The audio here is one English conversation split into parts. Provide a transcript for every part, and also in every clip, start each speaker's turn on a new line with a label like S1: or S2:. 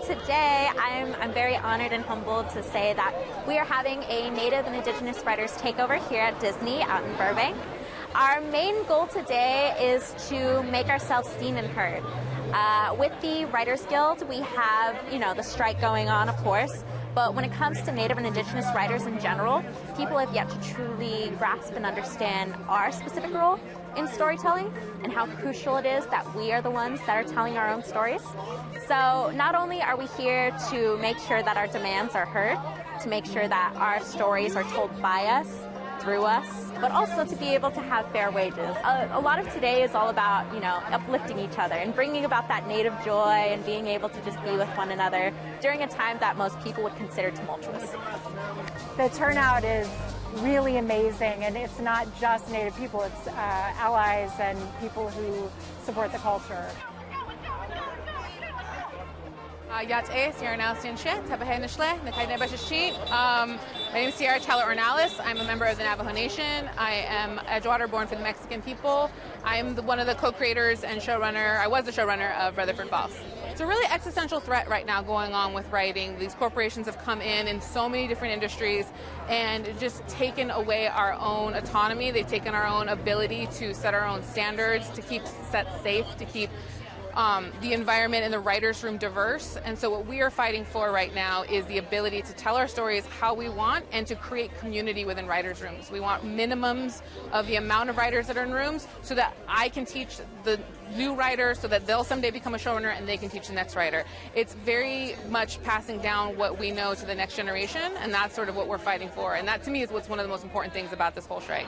S1: today I'm very honored and humbled to say that we are having a Native and Indigenous Writers Takeover here at Disney out in Burbank. Our main goal today is to make ourselves seen and heard. With the Writers Guild, we have, the strike going on, of course, but when it comes to Native and Indigenous writers in general, people have yet to truly grasp and understand our specific role in storytelling and how crucial it is that we are the ones that are telling our own stories. So not only are we here to make sure that our demands are heard, to make sure that our stories are told by us, through us, but also to be able to have fair wages. A lot of today is all about, uplifting each other and bringing about that Native joy and being able to just be with one another during a time that most people would consider tumultuous.
S2: The turnout is really amazing, and it's not just Native people, it's allies and people who support the culture.
S3: My name is Sierra Teller Ornalis. I'm a member of the Navajo Nation. I am Edgewater, born for the Mexican people. I am one of the co-creators and showrunner. I was the showrunner of Rutherford Falls. It's a really existential threat right now going on with writing. These corporations have come in so many different industries and just taken away our own autonomy. They've taken our own ability to set our own standards, to keep set safe, to keep the environment in the writer's room diverse. And so what we are fighting for right now is the ability to tell our stories how we want and to create community within writers' rooms. We want minimums of the amount of writers that are in rooms so that I can teach the new writers so that they'll someday become a showrunner and they can teach the next writer. It's very much passing down what we know to the next generation, and that's sort of what we're fighting for. And that to me is what's one of the most important things about this whole strike.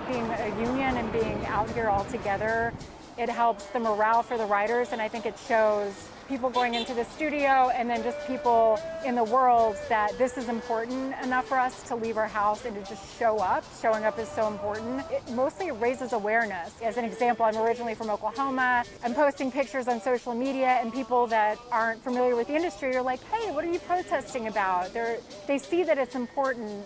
S2: Being a union and being out here all together, it helps the morale for the writers, and I think it shows people going into the studio and then just people in the world that this is important enough for us to leave our house and to just show up. Showing up is so important. It mostly raises awareness. As an example, I'm originally from Oklahoma. I'm posting pictures on social media, and people that aren't familiar with the industry are like, hey, what are you protesting about? They see that it's important,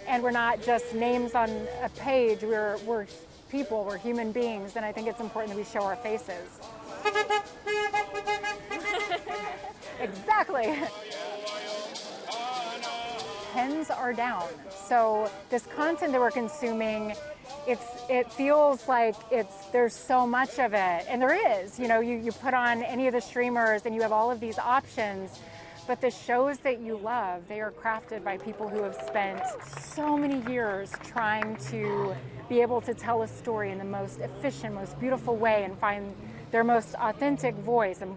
S2: and we're not just names on a page. We're people, we're human beings, and I think it's important that we show our faces. Exactly. Pens are down. So this content that we're consuming, it feels like there's so much of it, and there is. You put on any of the streamers and you have all of these options, but the shows that you love, they are crafted by people who have spent so many years trying to be able to tell a story in the most efficient, most beautiful way and find their most authentic voice and,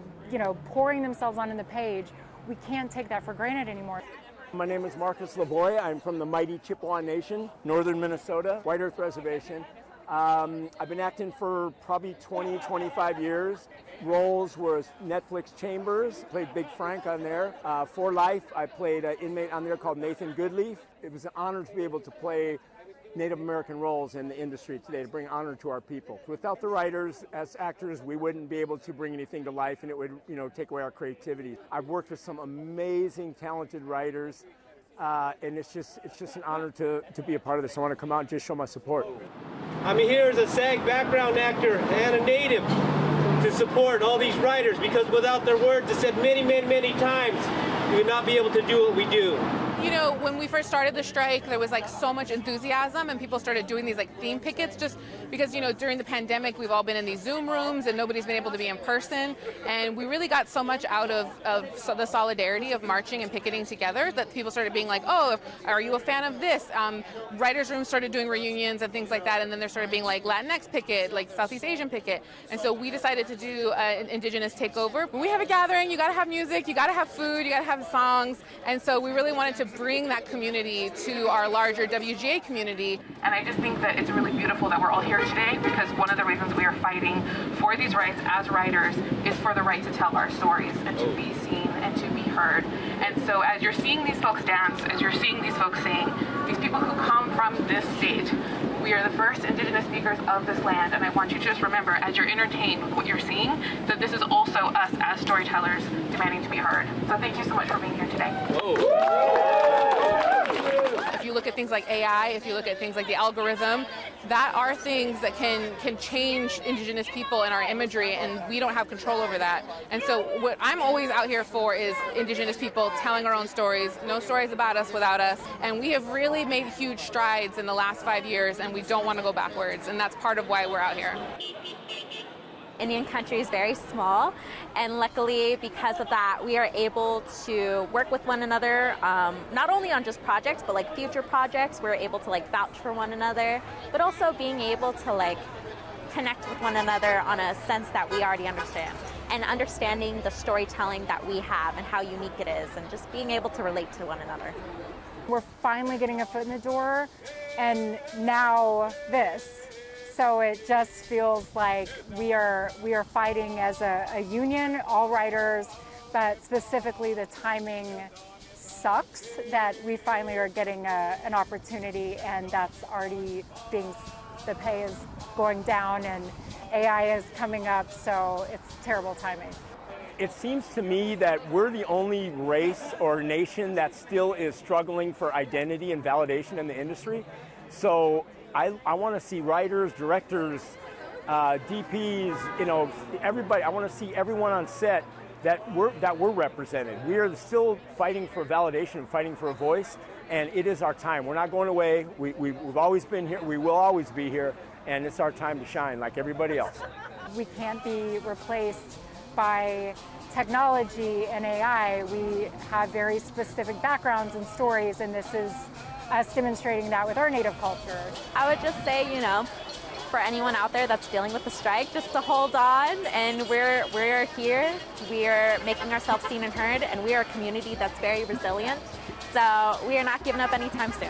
S2: pouring themselves onto the page. We can't take that for granted anymore.
S4: My name is Marcus Lavoie. I'm from the mighty Chippewa Nation, northern Minnesota, White Earth Reservation. I've been acting for probably 20, 25 years. Roles were Netflix Chambers, played Big Frank on there. For Life, I played an inmate on there called Nathan Goodleaf. It was an honor to be able to play Native American roles in the industry today, to bring honor to our people. Without the writers, as actors, we wouldn't be able to bring anything to life, and it would, take away our creativity. I've worked with some amazing, talented writers, and it's just an honor to be a part of this. I want to come out and just show my support.
S5: I'm here as a SAG background actor and a Native to support all these writers, because without their words, it's said many, many, many times, we would not be able to do what we do.
S3: When we first started the strike, there was so much enthusiasm, and people started doing these theme pickets just because, during the pandemic, we've all been in these Zoom rooms and nobody's been able to be in person. And we really got so much out of the solidarity of marching and picketing together that people started being like, oh, are you a fan of this? Writers' rooms started doing reunions and things like that. And then there started being Latinx picket, Southeast Asian picket. And so we decided to do an Indigenous takeover. When we have a gathering, you got to have music, you got to have food, you got to have songs. And so we really wanted to bring that community to our larger WGA community.
S6: And I just think that it's really beautiful that we're all here today, because one of the reasons we are fighting for these rights as writers is for the right to tell our stories and to be seen and to be heard. And so as you're seeing these folks dance, as you're seeing these folks sing, these people who come from this state, we are the first Indigenous speakers of this land, and I want you to just remember, as you're entertained with what you're seeing, that this is also us as storytellers demanding to be heard. So thank you so much for being here today.
S3: If you you look at things like AI, if you look at things like the algorithm, that are things that can change Indigenous people and our imagery, and we don't have control over that. And so what I'm always out here for is Indigenous people telling our own stories, no stories about us without us. And we have really made huge strides in the last 5 years, and we don't want to go backwards, and that's part of why we're out here.
S1: Indian country is very small, and luckily because of that we are able to work with one another, not only on just projects but like future projects. We're able to like vouch for one another, but also being able to like connect with one another on a sense that we already understand, and understanding the storytelling that we have and how unique it is, and just being able to relate to one another.
S2: We're finally getting a foot in the door, and now this. So it just feels like we are fighting as a union, all writers, but specifically the timing sucks that we finally are getting an opportunity, and that's already the pay is going down and AI is coming up, so it's terrible timing.
S4: It seems to me that we're the only race or nation that still is struggling for identity and validation in the industry. So I want to see writers, directors, DPs, everybody. I want to see everyone on set that we're represented. We are still fighting for validation, fighting for a voice, and it is our time. We're not going away. We've always been here. We will always be here, and it's our time to shine like everybody else.
S2: We can't be replaced by technology and AI. We have very specific backgrounds and stories, and this is us demonstrating that with our Native culture.
S1: I would just say, for anyone out there that's dealing with the strike, just to hold on, and we're here, we're making ourselves seen and heard, and we are a community that's very resilient, so we are not giving up anytime soon.